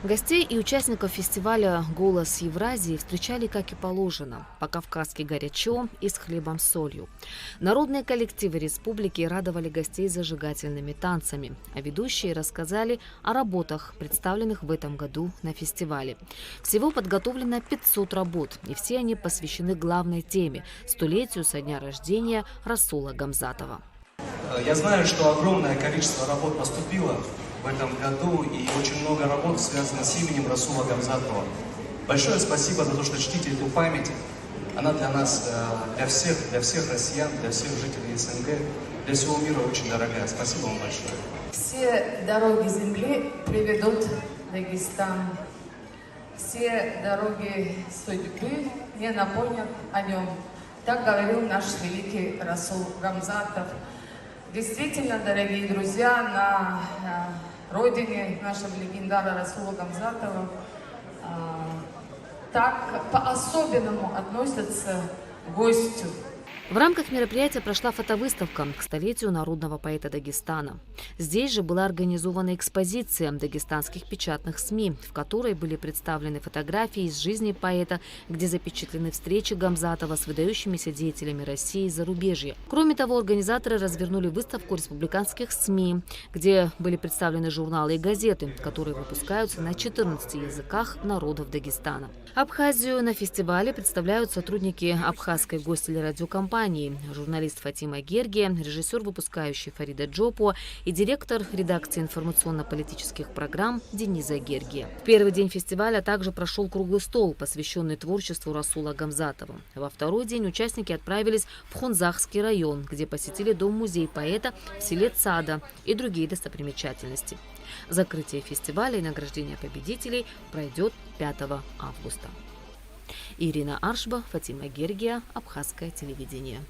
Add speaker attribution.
Speaker 1: Гостей и участников фестиваля «Голос Евразии» встречали, как и положено, по-кавказски горячо и с хлебом с солью. Народные коллективы республики радовали гостей зажигательными танцами, а ведущие рассказали о работах, представленных в этом году на фестивале. Всего подготовлено 500 работ, и все они посвящены главной теме – столетию со дня рождения Расула Гамзатова.
Speaker 2: Я знаю, что огромное количество работ поступило в этом году, и очень много работ связано с именем Расула Гамзатова. Большое спасибо за то, что чтите эту память. Она для нас, для всех россиян, для всех жителей СНГ, для всего мира очень дорогая. Спасибо вам большое.
Speaker 3: Все дороги земли приведут в Дагестан. Все дороги судьбы не напомнят о нем. Так говорил наш великий Расул Гамзатов. Действительно, дорогие друзья, на родине нашего легендарного Расула Гамзатова так по-особенному относятся к гостю.
Speaker 1: В рамках мероприятия прошла фотовыставка к столетию народного поэта Дагестана. Здесь же была организована экспозиция дагестанских печатных СМИ, в которой были представлены фотографии из жизни поэта, где запечатлены встречи Гамзатова с выдающимися деятелями России и зарубежья. Кроме того, организаторы развернули выставку республиканских СМИ, где были представлены журналы и газеты, которые выпускаются на 14 языках народов Дагестана. Абхазию на фестивале представляют сотрудники абхазской гостелерадиокомпании, журналист Фатима Гергия, режиссер, выпускающий Фарида Джопо и директор редакции информационно-политических программ Дениза Гергия. В первый день фестиваля также прошел круглый стол, посвященный творчеству Расула Гамзатова. Во второй день участники отправились в Хунзахский район, где посетили дом-музей поэта в селе Цада и другие достопримечательности. Закрытие фестиваля и награждение победителей пройдет 5 августа. Ирина Аршба, Фатима Гергия, Абхазское телевидение.